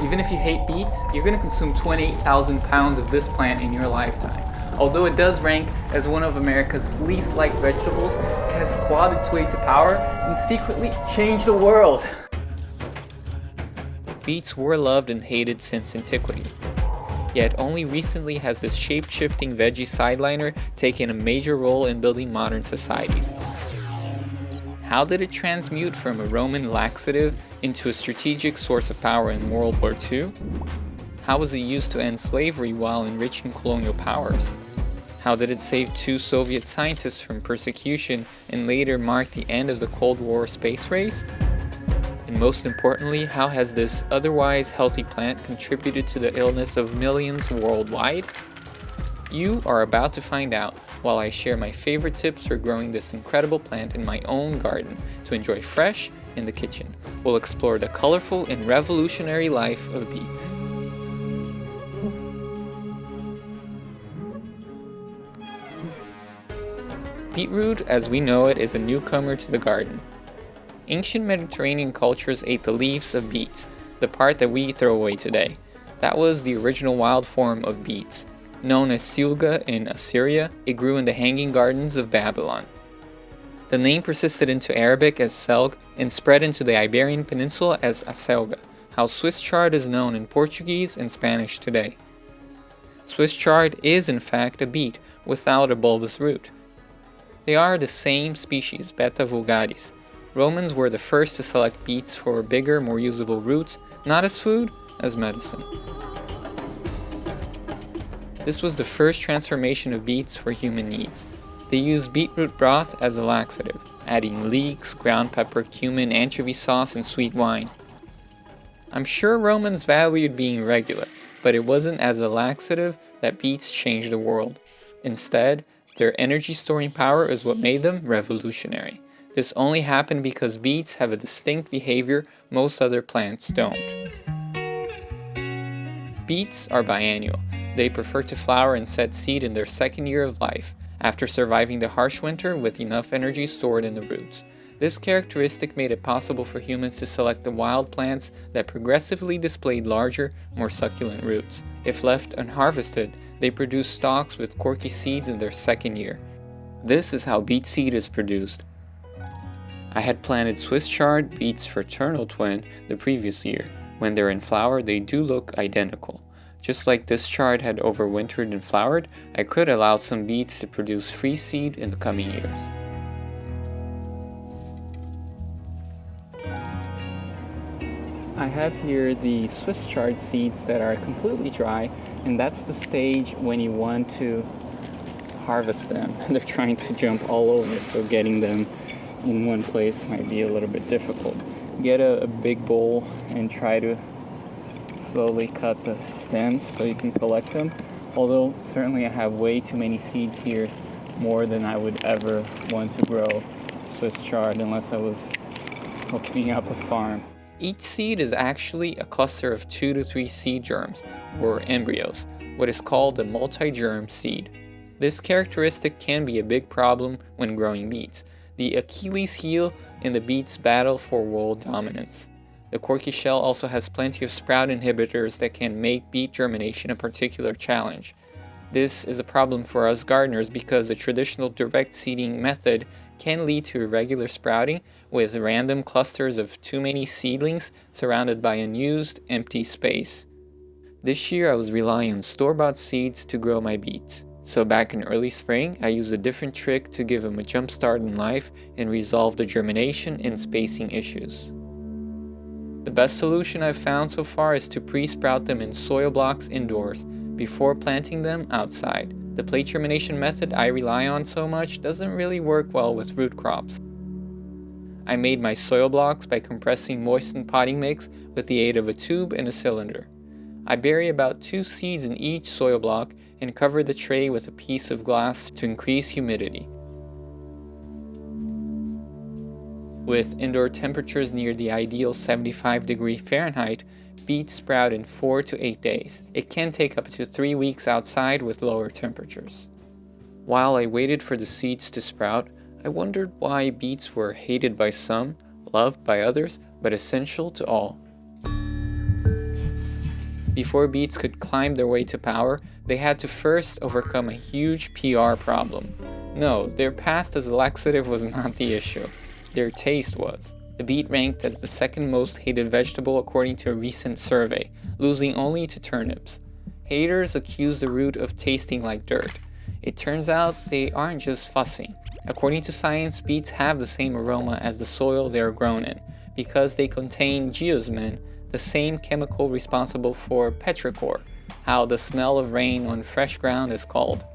Even if you hate beets, you're going to consume 28,000 pounds of this plant in your lifetime. Although it does rank as one of America's least liked vegetables, it has clawed its way to power and secretly changed the world. Beets were loved and hated since antiquity. Yet only recently has this shape-shifting veggie sideliner taken a major role in building modern societies. How did it transmute from a Roman laxative into a strategic source of power in World War II? How was it used to end slavery while enriching colonial powers? How did it save 2 Soviet scientists from persecution and later mark the end of the Cold War space race? And most importantly, how has this otherwise healthy plant contributed to the illness of millions worldwide? You are about to find out while I share my favorite tips for growing this incredible plant in my own garden to enjoy fresh in the kitchen. We'll explore the colorful and revolutionary life of beets. Beetroot, as we know it, is a newcomer to the garden. Ancient Mediterranean cultures ate the leaves of beets, the part that we throw away today. That was the original wild form of beets. Known as silga in Assyria, it grew in the hanging gardens of Babylon. The name persisted into Arabic as selg and spread into the Iberian Peninsula as acelga, how Swiss chard is known in Portuguese and Spanish today. Swiss chard is in fact a beet without a bulbous root. They are the same species, Beta vulgaris. Romans were the first to select beets for bigger, more usable roots, not as food, as medicine. This was the first transformation of beets for human needs. They used beetroot broth as a laxative, adding leeks, ground pepper, cumin, anchovy sauce, and sweet wine. I'm sure Romans valued being regular, but it wasn't as a laxative that beets changed the world. Instead, their energy storing power is what made them revolutionary. This only happened because beets have a distinct behavior most other plants don't. Beets are biennial. They prefer to flower and set seed in their second year of life, after surviving the harsh winter with enough energy stored in the roots. This characteristic made it possible for humans to select the wild plants that progressively displayed larger, more succulent roots. If left unharvested, they produce stalks with corky seeds in their second year. This is how beet seed is produced. I had planted Swiss chard, beets fraternal twin, the previous year. When they're in flower, they do look identical. Just like this chard had overwintered and flowered, I could allow some beets to produce free seed in the coming years. I have here the Swiss chard seeds that are completely dry, and that's the stage when you want to harvest them. They're trying to jump all over, so getting them in one place might be a little bit difficult. Get a big bowl and try to slowly cut the stems so you can collect them. Although certainly I have way too many seeds here, more than I would ever want to grow Swiss chard unless I was opening up a farm. Each seed is actually a cluster of 2 to 3 seed germs, or embryos, what is called a multi-germ seed. This characteristic can be a big problem when growing beets, the Achilles heel in the beets' battle for world dominance. The corky shell also has plenty of sprout inhibitors that can make beet germination a particular challenge. This is a problem for us gardeners because the traditional direct seeding method can lead to irregular sprouting with random clusters of too many seedlings surrounded by unused, empty space. This year I was relying on store-bought seeds to grow my beets. So back in early spring, I used a different trick to give them a jump start in life and resolve the germination and spacing issues. The best solution I've found so far is to pre-sprout them in soil blocks indoors before planting them outside. The plate germination method I rely on so much doesn't really work well with root crops. I made my soil blocks by compressing moistened potting mix with the aid of a tube and a cylinder. I bury about 2 seeds in each soil block and cover the tray with a piece of glass to increase humidity. With indoor temperatures near the ideal 75° Fahrenheit, beets sprout in 4 to 8 days. It can take up to 3 weeks outside with lower temperatures. While I waited for the seeds to sprout, I wondered why beets were hated by some, loved by others, but essential to all. Before Beets could climb their way to power, they had to first overcome a huge PR problem. No, their past as a laxative was not the issue. Their taste was. The beet ranked as the second most hated vegetable according to a recent survey, losing only to turnips. Haters accuse the root of tasting like dirt. It turns out they aren't just fussing. According to science, beets have the same aroma as the soil they are grown in, because they contain geosmin, the same chemical responsible for petrichor, how the smell of rain on fresh ground is called.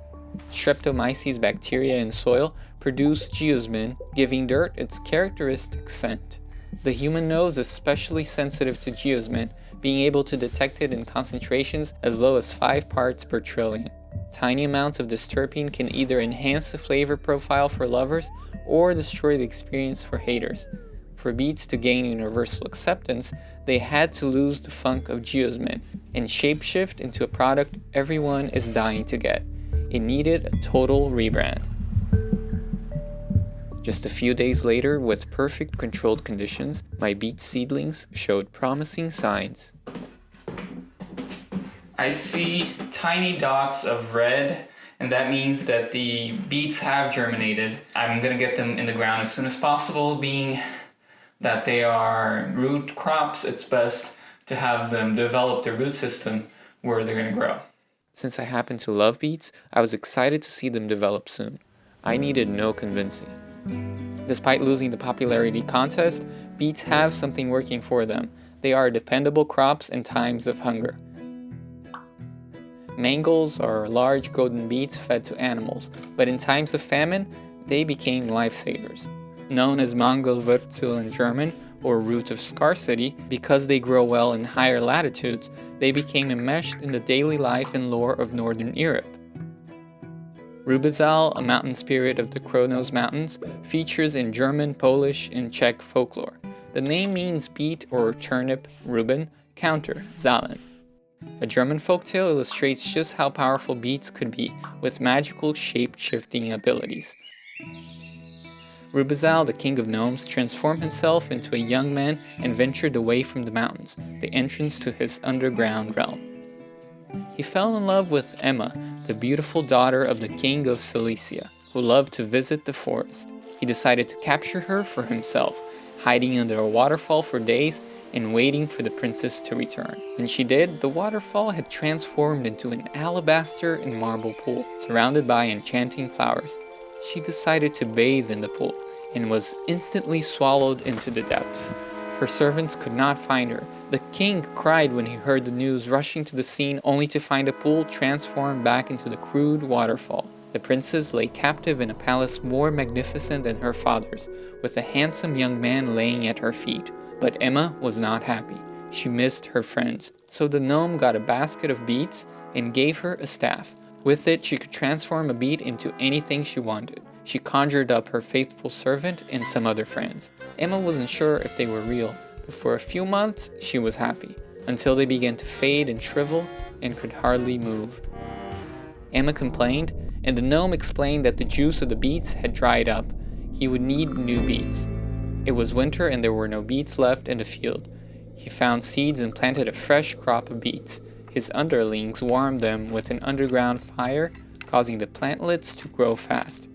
Streptomyces bacteria in soil produce geosmin, giving dirt its characteristic scent. The human nose is especially sensitive to geosmin, being able to detect it in concentrations as low as 5 parts per trillion. Tiny amounts of this terpene can either enhance the flavor profile for lovers or destroy the experience for haters. For beets to gain universal acceptance, they had to lose the funk of geosmin and shapeshift into a product everyone is dying to get. It needed a total rebrand. Just a few days later, with perfect controlled conditions, my beet seedlings showed promising signs. I see tiny dots of red, and that means that the beets have germinated. I'm gonna get them in the ground as soon as possible, being that they are root crops. It's best to have them develop their root system where they're gonna grow. Since I happen to love beets, I was excited to see them develop soon. I needed no convincing. Despite losing the popularity contest, beets have something working for them. They are dependable crops in times of hunger. Mangels are large golden beets fed to animals, but in times of famine, they became lifesavers. Known as Mangelwurzel in German, or root of scarcity, because they grow well in higher latitudes, they became enmeshed in the daily life and lore of Northern Europe. Rubezahl, a mountain spirit of the Kronos Mountains, features in German, Polish, and Czech folklore. The name means beet or turnip, Ruben, counter, Zahlen. A German folktale illustrates just how powerful beets could be, with magical shape-shifting abilities. Rubezahl, the king of gnomes, transformed himself into a young man and ventured away from the mountains, the entrance to his underground realm. He fell in love with Emma, the beautiful daughter of the king of Silesia, who loved to visit the forest. He decided to capture her for himself, hiding under a waterfall for days and waiting for the princess to return. When she did, the waterfall had transformed into an alabaster and marble pool, surrounded by enchanting flowers. She decided to bathe in the pool, and was instantly swallowed into the depths. Her servants could not find her. The king cried when he heard the news, rushing to the scene only to find the pool transformed back into the crude waterfall. The princess lay captive in a palace more magnificent than her father's, with a handsome young man laying at her feet. But Emma was not happy. She missed her friends. So the gnome got a basket of beets and gave her a staff. With it, she could transform a beet into anything she wanted. She conjured up her faithful servant and some other friends. Emma wasn't sure if they were real, but for a few months she was happy, until they began to fade and shrivel and could hardly move. Emma complained, and the gnome explained that the juice of the beets had dried up. He would need new beets. It was winter and there were no beets left in the field. He found seeds and planted a fresh crop of beets. His underlings warmed them with an underground fire, causing the plantlets to grow fast.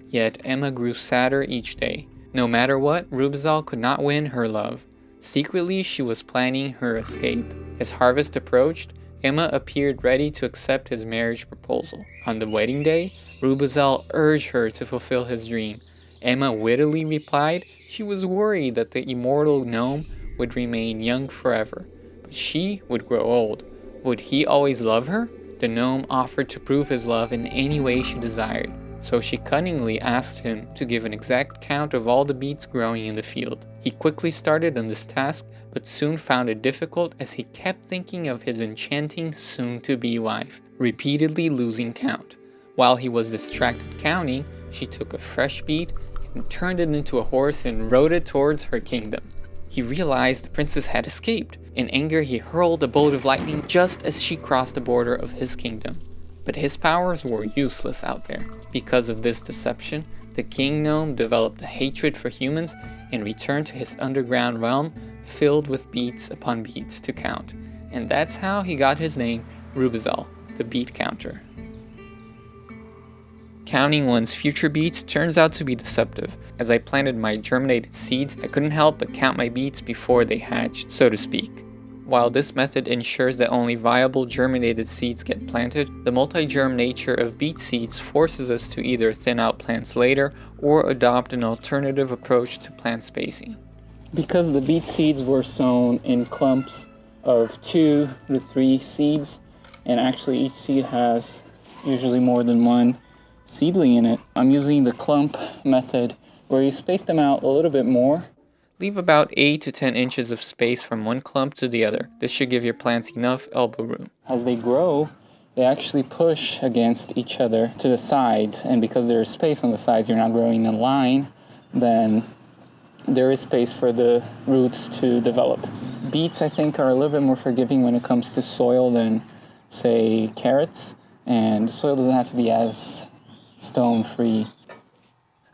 Yet Emma grew sadder each day. No matter what, Rubezahl could not win her love. Secretly, she was planning her escape. As harvest approached, Emma appeared ready to accept his marriage proposal. On the wedding day, Rubezahl urged her to fulfill his dream. Emma wittily replied she was worried that the immortal gnome would remain young forever, but she would grow old. Would he always love her? The gnome offered to prove his love in any way she desired, so she cunningly asked him to give an exact count of all the beets growing in the field. He quickly started on this task, but soon found it difficult as he kept thinking of his enchanting soon-to-be wife, repeatedly losing count. While he was distracted counting, she took a fresh beet and turned it into a horse and rode it towards her kingdom. He realized the princess had escaped. In anger, he hurled a bolt of lightning just as she crossed the border of his kingdom. But his powers were useless out there. Because of this deception, the king gnome developed a hatred for humans and returned to his underground realm filled with beets upon beets to count. And that's how he got his name, Rubezahl, the beet counter. Counting one's future beets turns out to be deceptive. As I planted my germinated seeds, I couldn't help but count my beets before they hatched, so to speak. While this method ensures that only viable germinated seeds get planted, the multi-germ nature of beet seeds forces us to either thin out plants later or adopt an alternative approach to plant spacing. Because the beet seeds were sown in clumps of 2 to 3 seeds, and actually each seed has usually more than one seedling in it, I'm using the clump method where you space them out a little bit more. Leave about 8 to 10 inches of space from one clump to the other. This should give your plants enough elbow room. As they grow, they actually push against each other to the sides, and because there is space on the sides, you're not growing in line, then there is space for the roots to develop. Beets, I think, are a little bit more forgiving when it comes to soil than, say, carrots, and the soil doesn't have to be as stone-free.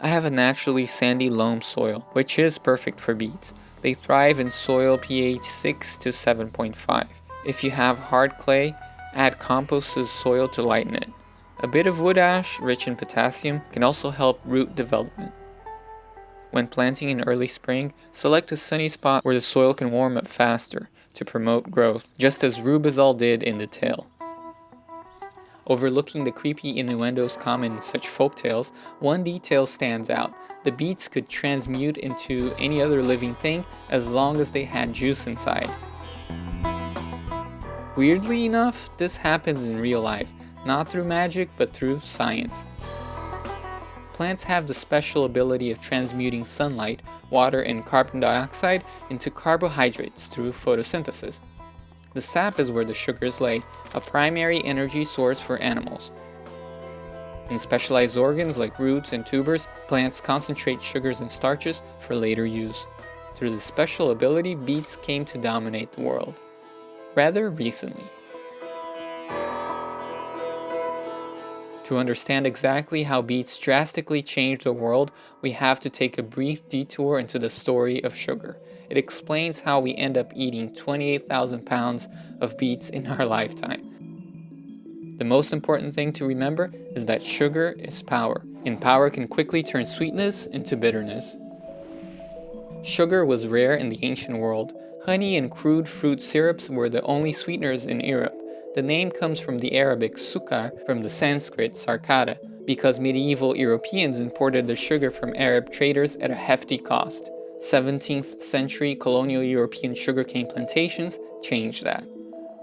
I have a naturally sandy loam soil, which is perfect for beets. They thrive in soil pH 6 to 7.5. If you have hard clay, add compost to the soil to lighten it. A bit of wood ash, rich in potassium, can also help root development. When planting in early spring, select a sunny spot where the soil can warm up faster to promote growth, just as Rubezahl did in the tale. Overlooking the creepy innuendos common in such folktales, one detail stands out. The beets could transmute into any other living thing as long as they had juice inside. Weirdly enough, this happens in real life, not through magic but through science. Plants have the special ability of transmuting sunlight, water, and carbon dioxide into carbohydrates through photosynthesis. The sap is where the sugars lay, a primary energy source for animals. In specialized organs like roots and tubers, plants concentrate sugars and starches for later use. Through this special ability, beets came to dominate the world. Rather recently. To understand exactly how beets drastically changed the world, we have to take a brief detour into the story of sugar. It explains how we end up eating 28,000 pounds of beets in our lifetime. The most important thing to remember is that sugar is power, and power can quickly turn sweetness into bitterness. Sugar was rare in the ancient world. Honey and crude fruit syrups were the only sweeteners in Europe. The name comes from the Arabic sukar, from the Sanskrit sarkara, because medieval Europeans imported the sugar from Arab traders at a hefty cost. 17th century colonial European sugarcane plantations changed that.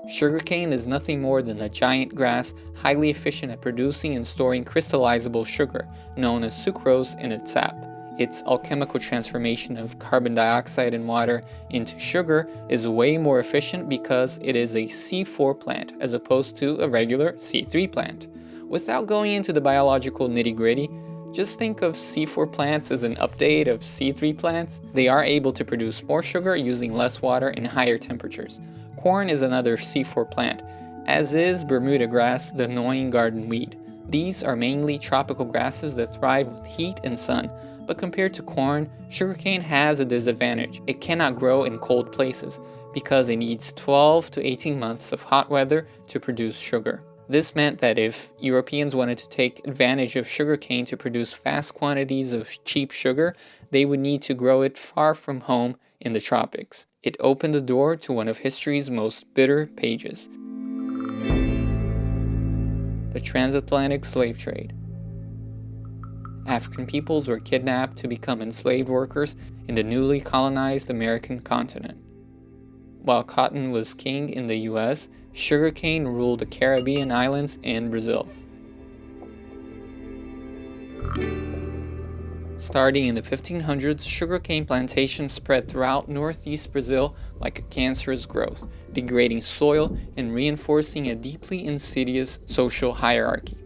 Sugarcane is nothing more than a giant grass, highly efficient at producing and storing crystallizable sugar, known as sucrose, in its sap. Its alchemical transformation of carbon dioxide and water into sugar is way more efficient because it is a C4 plant as opposed to a regular C3 plant. Without going into the biological nitty-gritty, just think of C4 plants as an update of C3 plants. They are able to produce more sugar using less water and higher temperatures. Corn is another C4 plant, as is Bermuda grass, the annoying garden weed. These are mainly tropical grasses that thrive with heat and sun. But compared to corn, sugarcane has a disadvantage. It cannot grow in cold places because it needs 12 to 18 months of hot weather to produce sugar. This meant that if Europeans wanted to take advantage of sugarcane to produce vast quantities of cheap sugar, they would need to grow it far from home in the tropics. It opened the door to one of history's most bitter pages: the transatlantic slave trade. African peoples were kidnapped to become enslaved workers in the newly colonized American continent. While cotton was king in the US, sugarcane ruled the Caribbean islands and Brazil. Starting in the 1500s, sugarcane plantations spread throughout northeast Brazil like a cancerous growth, degrading soil and reinforcing a deeply insidious social hierarchy.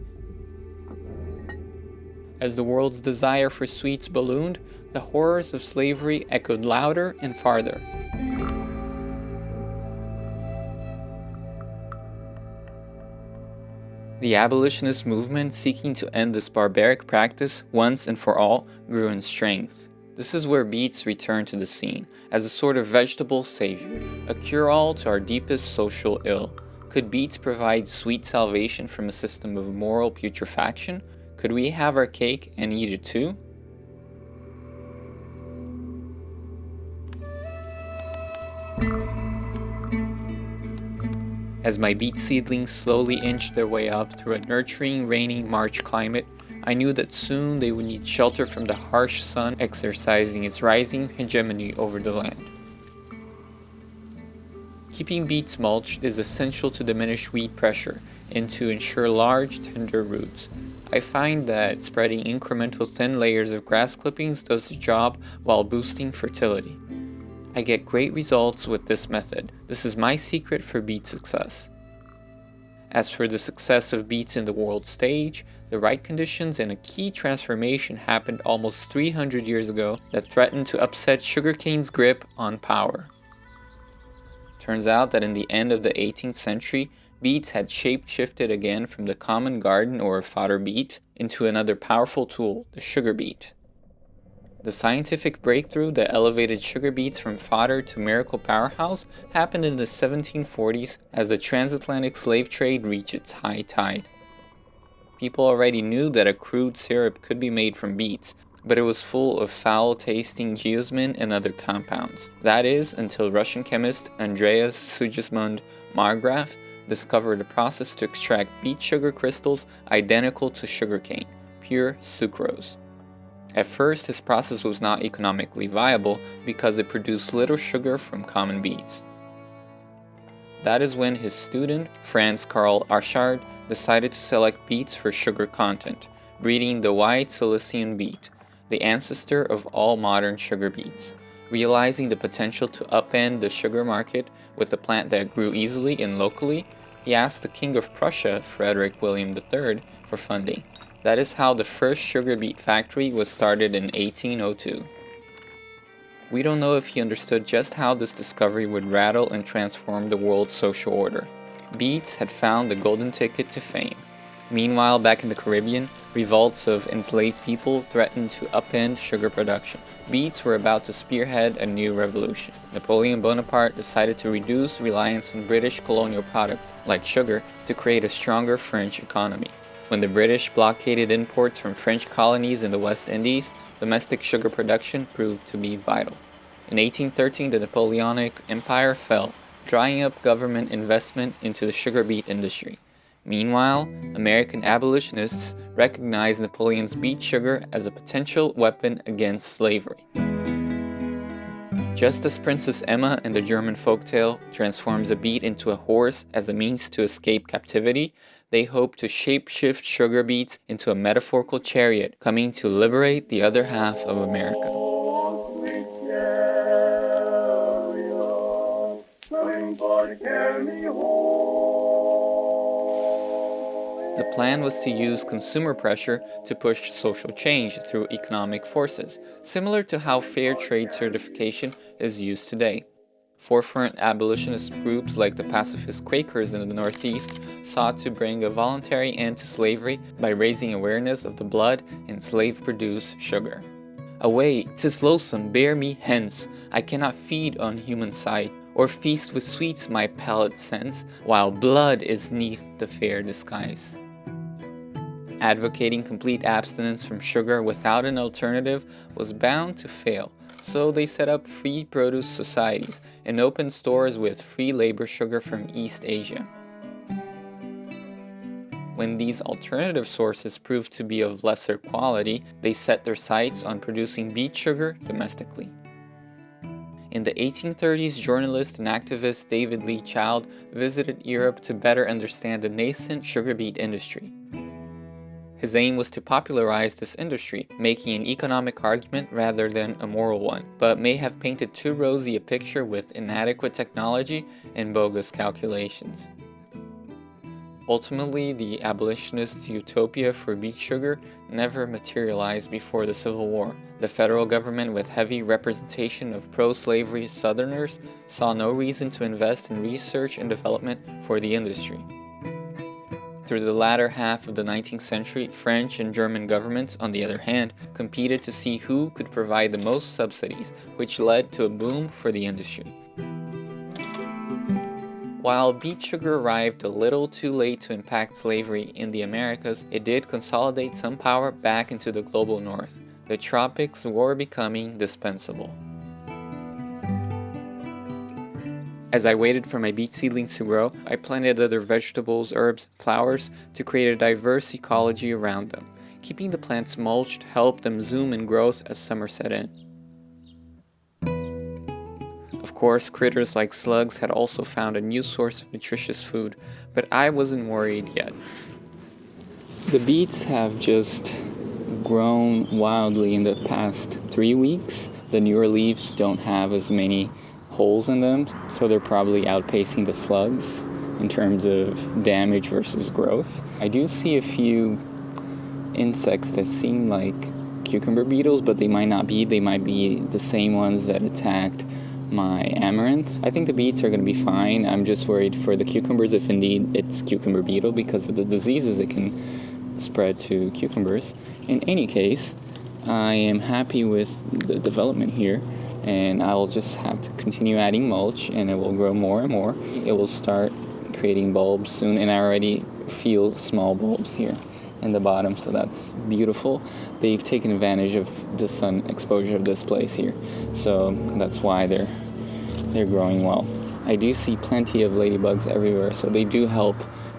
As the world's desire for sweets ballooned, the horrors of slavery echoed louder and farther. The abolitionist movement, seeking to end this barbaric practice once and for all, grew in strength. This is where beets return to the scene, as a sort of vegetable savior, a cure-all to our deepest social ill. Could beets provide sweet salvation from a system of moral putrefaction? Could we have our cake and eat it too? As my beet seedlings slowly inched their way up through a nurturing, rainy March climate, I knew that soon they would need shelter from the harsh sun exercising its rising hegemony over the land. Keeping beets mulched is essential to diminish weed pressure and to ensure large, tender roots. I find that spreading incremental thin layers of grass clippings does the job while boosting fertility. I get great results with this method. This is my secret for beet success. As for the success of beets in the world stage, the right conditions and a key transformation happened almost 300 years ago that threatened to upset sugarcane's grip on power. Turns out that in the end of the 18th century, beets had shape-shifted again from the common garden or fodder beet into another powerful tool, the sugar beet. The scientific breakthrough that elevated sugar beets from fodder to miracle powerhouse happened in the 1740s as the transatlantic slave trade reached its high tide. People already knew that a crude syrup could be made from beets, but it was full of foul-tasting geosmin and other compounds. That is, until Russian chemist Andreas Sigismund Margraf discovered a process to extract beet sugar crystals identical to sugarcane, pure sucrose. At first, his process was not economically viable because it produced little sugar from common beets. That is when his student, Franz Karl Achard, decided to select beets for sugar content, breeding the white Cilician beet, the ancestor of all modern sugar beets. Realizing the potential to upend the sugar market with a plant that grew easily and locally, he asked the King of Prussia, Frederick William III, for funding. That is how the first sugar beet factory was started in 1802. We don't know if he understood just how this discovery would rattle and transform the world's social order. Beets had found the golden ticket to fame. Meanwhile, back in the Caribbean, revolts of enslaved people threatened to upend sugar production. Beets were about to spearhead a new revolution. Napoleon Bonaparte decided to reduce reliance on British colonial products, like sugar, to create a stronger French economy. When the British blockaded imports from French colonies in the West Indies, domestic sugar production proved to be vital. In 1813, the Napoleonic Empire fell, drying up government investment into the sugar beet industry. Meanwhile, American abolitionists recognized Napoleon's beet sugar as a potential weapon against slavery. Just as Princess Emma in the German folktale transforms a beet into a horse as a means to escape captivity, they hope to shape-shift sugar beets into a metaphorical chariot coming to liberate the other half of America. The plan was to use consumer pressure to push social change through economic forces, similar to how fair trade certification is used today. Forefront abolitionist groups like the pacifist Quakers in the Northeast sought to bring a voluntary end to slavery by raising awareness of the blood in slave-produced sugar. Away, 'tis loathsome, bear me hence, I cannot feed on human sight, or feast with sweets my palate scents, while blood is 'neath the fair disguise. Advocating complete abstinence from sugar without an alternative was bound to fail, so they set up free produce societies and opened stores with free labor sugar from East Asia. When these alternative sources proved to be of lesser quality, they set their sights on producing beet sugar domestically. In the 1830s, journalist and activist David Lee Child visited Europe to better understand the nascent sugar beet industry. His aim was to popularize this industry, making an economic argument rather than a moral one, but may have painted too rosy a picture with inadequate technology and bogus calculations. Ultimately, the abolitionists' utopia for beet sugar never materialized before the Civil War. The federal government, with heavy representation of pro-slavery Southerners, saw no reason to invest in research and development for the industry. Through the latter half of the 19th century, French and German governments, on the other hand, competed to see who could provide the most subsidies, which led to a boom for the industry. While beet sugar arrived a little too late to impact slavery in the Americas, it did consolidate some power back into the global north. The tropics were becoming dispensable. As I waited for my beet seedlings to grow, I planted other vegetables, herbs, flowers to create a diverse ecology around them. Keeping the plants mulched helped them zoom in growth as summer set in. Of course, critters like slugs had also found a new source of nutritious food, but I wasn't worried yet. The beets have just grown wildly in the past 3 weeks. The newer leaves don't have as many holes in them, so they're probably outpacing the slugs in terms of damage versus growth. I do see a few insects that seem like cucumber beetles, but they might not be. They might be the same ones that attacked my amaranth. I think the beets are going to be fine. I'm just worried for the cucumbers if indeed it's cucumber beetle because of the diseases it can spread to cucumbers. In any case, I am happy with the development here, and I'll just have to continue adding mulch and it will grow more and more. It will start creating bulbs soon, and I already feel small bulbs here in the bottom, so that's beautiful. They've taken advantage of the sun exposure of this place here, so that's why they're growing well. I do see plenty of ladybugs everywhere, so they do help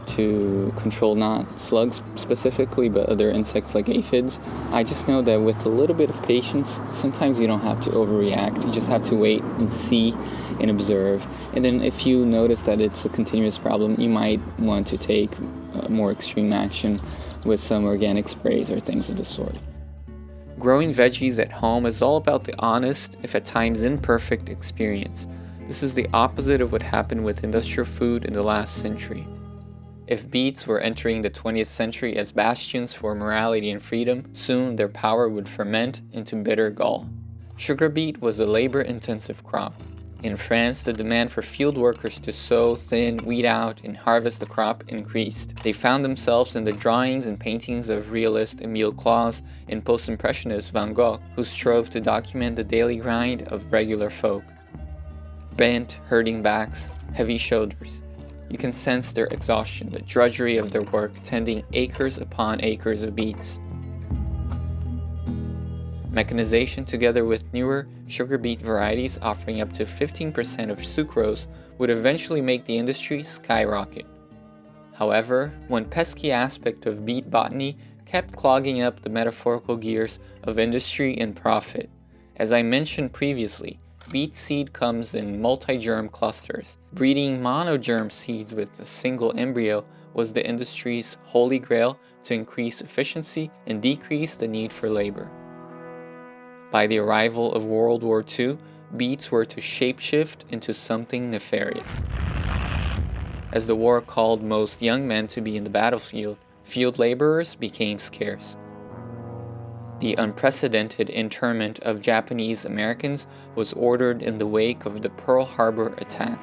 to control not slugs specifically, but other insects like aphids. I just know that with a little bit of patience, sometimes you don't have to overreact. You just have to wait and see and observe. And then if you notice that it's a continuous problem, you might want to take more extreme action with some organic sprays or things of the sort. Growing veggies at home is all about the honest, if at times imperfect, experience. This is the opposite of what happened with industrial food in the last century. If beets were entering the 20th century as bastions for morality and freedom, soon their power would ferment into bitter gall. Sugar beet was a labor-intensive crop. In France, the demand for field workers to sow, thin, weed out, and harvest the crop increased. They found themselves in the drawings and paintings of realist Émile Claus and post-impressionist Van Gogh, who strove to document the daily grind of regular folk. Bent, hurting backs, heavy shoulders. You can sense their exhaustion, the drudgery of their work, tending acres upon acres of beets. Mechanization, together with newer sugar beet varieties offering up to 15% of sucrose, would eventually make the industry skyrocket. However, one pesky aspect of beet botany kept clogging up the metaphorical gears of industry and profit. As I mentioned previously, beet seed comes in multi-germ clusters. Breeding monogerm seeds with a single embryo was the industry's holy grail to increase efficiency and decrease the need for labor. By the arrival of World War II, beets were to shapeshift into something nefarious. As the war called most young men to be in the battlefield, field laborers became scarce. The unprecedented internment of Japanese Americans was ordered in the wake of the Pearl Harbor attack.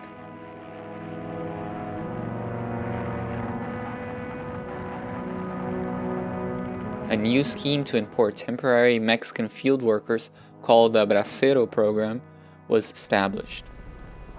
A new scheme to import temporary Mexican field workers, called the Bracero program, was established.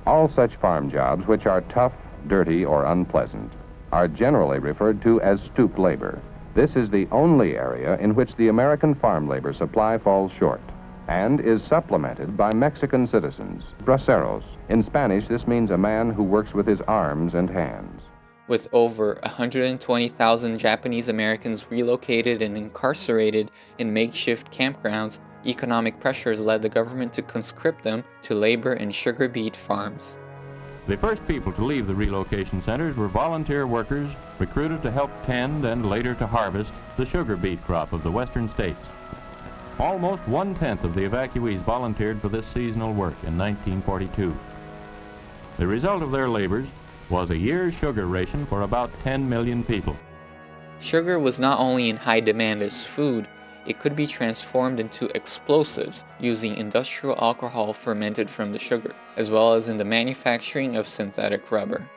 All such farm jobs which are tough, dirty, or unpleasant are generally referred to as stoop labor. This is the only area in which the American farm labor supply falls short and is supplemented by Mexican citizens, braceros. In Spanish, this means a man who works with his arms and hands. With over 120,000 Japanese Americans relocated and incarcerated in makeshift campgrounds, economic pressures led the government to conscript them to labor in sugar beet farms. The first people to leave the relocation centers were volunteer workers recruited to help tend and later to harvest the sugar beet crop of the western states. Almost 1/10 of the evacuees volunteered for this seasonal work in 1942. The result of their labors was a year's sugar ration for about 10 million people. Sugar was not only in high demand as food, it could be transformed into explosives using industrial alcohol fermented from the sugar, as well as in the manufacturing of synthetic rubber.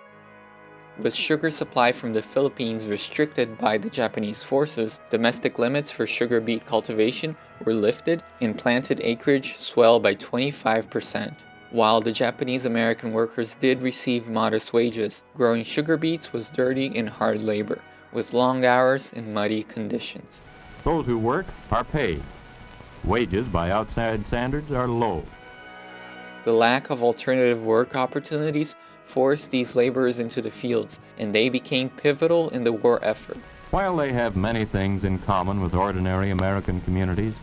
With sugar supply from the Philippines restricted by the Japanese forces, domestic limits for sugar beet cultivation were lifted and planted acreage swelled by 25%. While the Japanese-American workers did receive modest wages, growing sugar beets was dirty and hard labor, with long hours and muddy conditions. Those who work are paid. Wages by outside standards are low. The lack of alternative work opportunities forced these laborers into the fields, and they became pivotal in the war effort. While they have many things in common with ordinary American communities,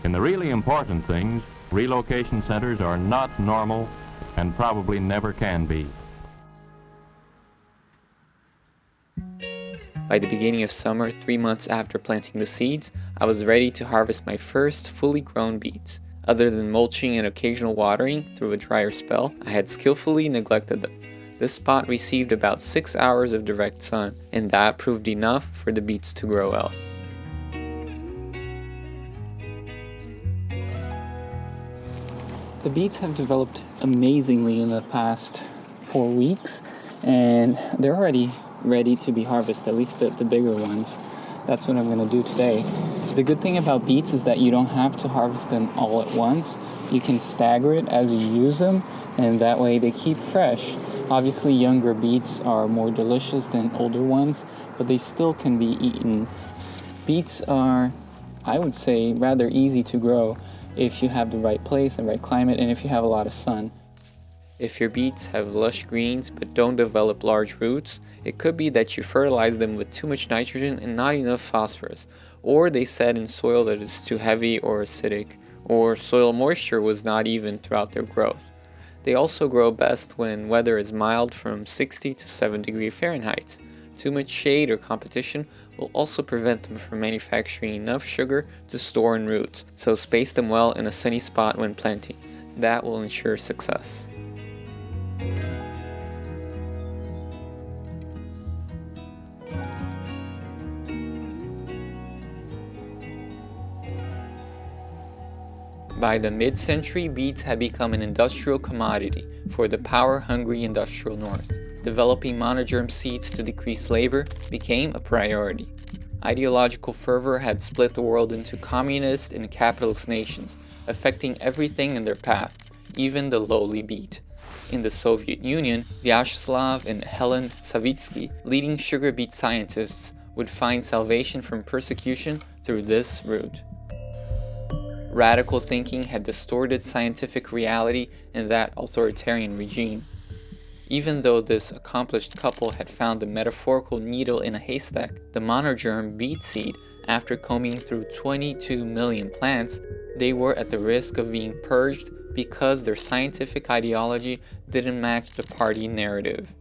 in the really important things, relocation centers are not normal and probably never can be. By the beginning of summer, 3 months after planting the seeds, I was ready to harvest my first fully grown beets. Other than mulching and occasional watering through a drier spell, I had skillfully neglected them. This spot received about 6 hours of direct sun, and that proved enough for the beets to grow well. The beets have developed amazingly in the past 4 weeks, and they're already ready to be harvested, at least the bigger ones. That's what I'm going to do today. The good thing about beets is that you don't have to harvest them all at once. You can stagger it as you use them, and that way they keep fresh. Obviously, younger beets are more delicious than older ones, but they still can be eaten. Beets are, I would say, rather easy to grow if you have the right place, the right climate, and if you have a lot of sun. If your beets have lush greens but don't develop large roots, it could be that you fertilize them with too much nitrogen and not enough phosphorus, or they set in soil that is too heavy or acidic, or soil moisture was not even throughout their growth. They also grow best when weather is mild from 60 to 7 degrees Fahrenheit. Too much shade or competition will also prevent them from manufacturing enough sugar to store in roots, so space them well in a sunny spot when planting. That will ensure success. By the mid-century, beets had become an industrial commodity for the power-hungry industrial north. Developing monogerm seeds to decrease labor became a priority. Ideological fervor had split the world into communist and capitalist nations, affecting everything in their path, even the lowly beet. In the Soviet Union, Vyacheslav and Helen Savitsky, leading sugar beet scientists, would find salvation from persecution through this route. Radical thinking had distorted scientific reality in that authoritarian regime. Even though this accomplished couple had found the metaphorical needle in a haystack, the monogerm beet seed, after combing through 22 million plants, they were at the risk of being purged because their scientific ideology didn't match the party narrative.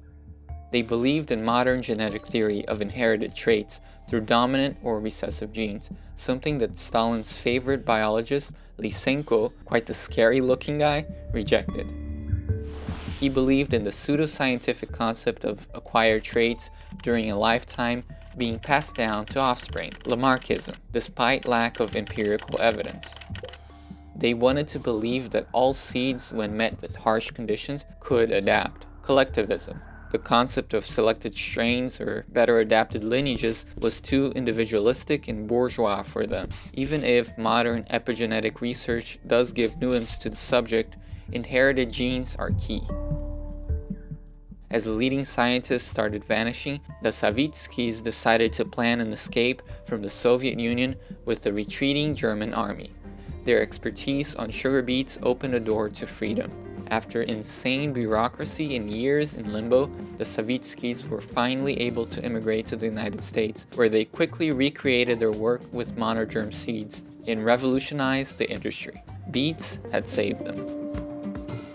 They believed in modern genetic theory of inherited traits through dominant or recessive genes, something that Stalin's favorite biologist, Lysenko, quite the scary-looking guy, rejected. He believed in the pseudoscientific concept of acquired traits during a lifetime being passed down to offspring, Lamarckism, despite lack of empirical evidence. They wanted to believe that all seeds, when met with harsh conditions, could adapt, collectivism. The concept of selected strains or better adapted lineages was too individualistic and bourgeois for them. Even if modern epigenetic research does give nuance to the subject, inherited genes are key. As the leading scientists started vanishing, the Savitskys decided to plan an escape from the Soviet Union with the retreating German army. Their expertise on sugar beets opened a door to freedom. After insane bureaucracy and years in limbo, the Savitskys were finally able to immigrate to the United States, where they quickly recreated their work with monogerm seeds and revolutionized the industry. Beets had saved them.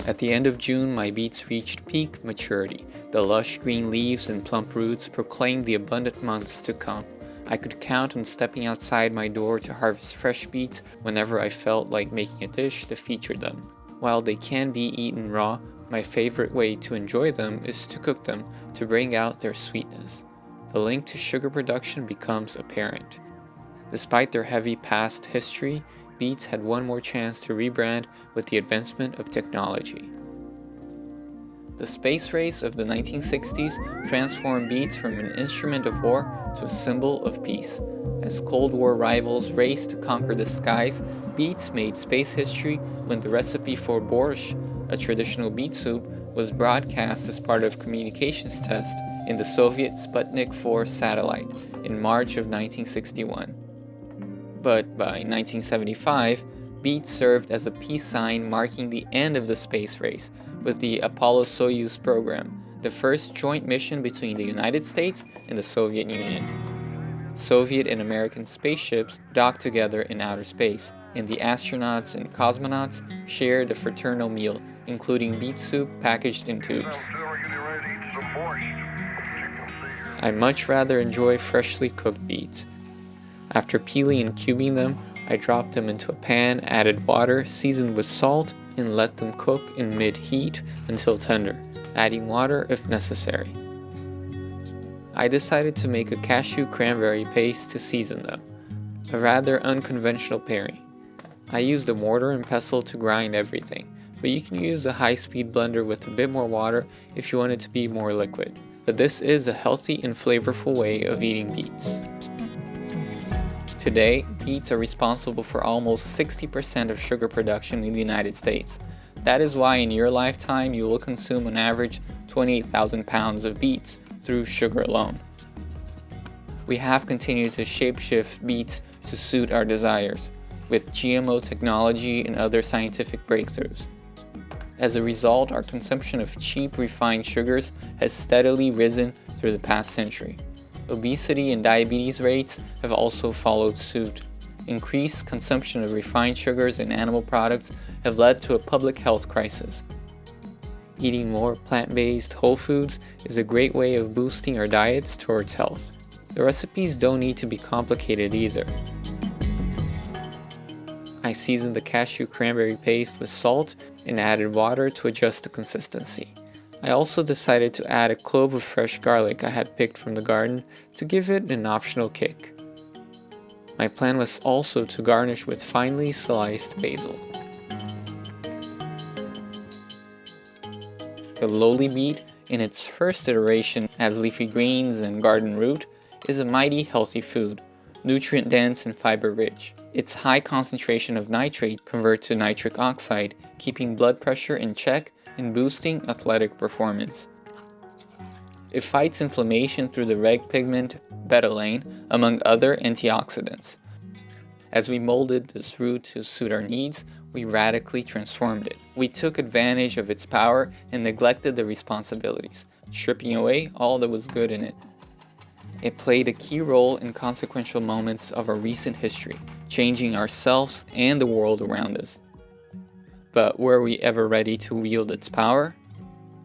At the end of June, my beets reached peak maturity. The lush green leaves and plump roots proclaimed the abundant months to come. I could count on stepping outside my door to harvest fresh beets whenever I felt like making a dish to feature them. While they can be eaten raw, my favorite way to enjoy them is to cook them to bring out their sweetness. The link to sugar production becomes apparent. Despite their heavy past history, beets had one more chance to rebrand with the advancement of technology. The space race of the 1960s transformed beets from an instrument of war to a symbol of peace. As Cold War rivals raced to conquer the skies, beets made space history when the recipe for borscht, a traditional beet soup, was broadcast as part of a communications test in the Soviet Sputnik 4 satellite in March of 1961. But by 1975, beet served as a peace sign marking the end of the space race with the Apollo-Soyuz program, the first joint mission between the United States and the Soviet Union. Soviet and American spaceships docked together in outer space, and the astronauts and cosmonauts shared a fraternal meal, including beet soup packaged in tubes. I much rather enjoy freshly cooked beets. After peeling and cubing them, I dropped them into a pan, added water, seasoned with salt, and let them cook in mid-heat until tender, adding water if necessary. I decided to make a cashew cranberry paste to season them, a rather unconventional pairing. I used a mortar and pestle to grind everything, but you can use a high-speed blender with a bit more water if you want it to be more liquid. But this is a healthy and flavorful way of eating beets. Today, beets are responsible for almost 60% of sugar production in the United States. That is why in your lifetime you will consume on average 28,000 pounds of beets through sugar alone. We have continued to shapeshift beets to suit our desires, with GMO technology and other scientific breakthroughs. As a result, our consumption of cheap refined sugars has steadily risen through the past century. Obesity and diabetes rates have also followed suit. Increased consumption of refined sugars and animal products have led to a public health crisis. Eating more plant-based whole foods is a great way of boosting our diets towards health. The recipes don't need to be complicated either. I seasoned the cashew cranberry paste with salt and added water to adjust the consistency. I also decided to add a clove of fresh garlic I had picked from the garden to give it an optional kick. My plan was also to garnish with finely sliced basil. The lowly beet, in its first iteration as leafy greens and garden root, is a mighty healthy food, nutrient-dense and fiber-rich. Its high concentration of nitrate converts to nitric oxide, keeping blood pressure in check and boosting athletic performance. It fights inflammation through the red pigment betalain, among other antioxidants. As we molded this root to suit our needs, we radically transformed it. We took advantage of its power and neglected the responsibilities, stripping away all that was good in it. It played a key role in consequential moments of our recent history, changing ourselves and the world around us. But were we ever ready to wield its power?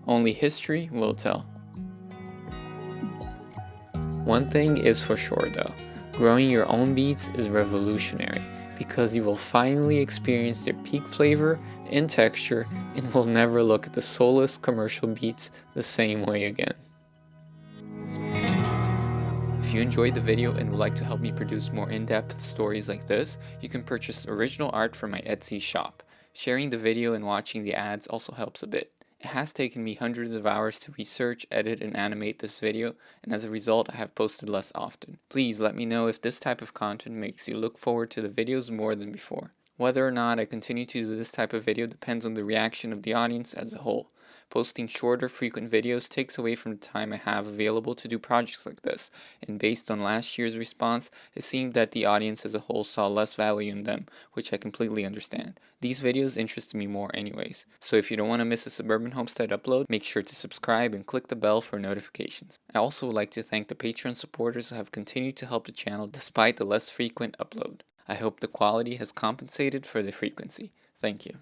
Only history will tell. One thing is for sure though, growing your own beets is revolutionary because you will finally experience their peak flavor and texture and will never look at the soulless commercial beets the same way again. If you enjoyed the video and would like to help me produce more in-depth stories like this, you can purchase original art from my Etsy shop. Sharing the video and watching the ads also helps a bit. It has taken me hundreds of hours to research, edit, and animate this video, and as a result I have posted less often. Please let me know if this type of content makes you look forward to the videos more than before. Whether or not I continue to do this type of video depends on the reaction of the audience as a whole. Posting shorter, frequent videos takes away from the time I have available to do projects like this, and based on last year's response, it seemed that the audience as a whole saw less value in them, which I completely understand. These videos interest me more anyways, so if you don't want to miss a Suburban Homestead upload, make sure to subscribe and click the bell for notifications. I also would like to thank the Patreon supporters who have continued to help the channel despite the less frequent upload. I hope the quality has compensated for the frequency. Thank you.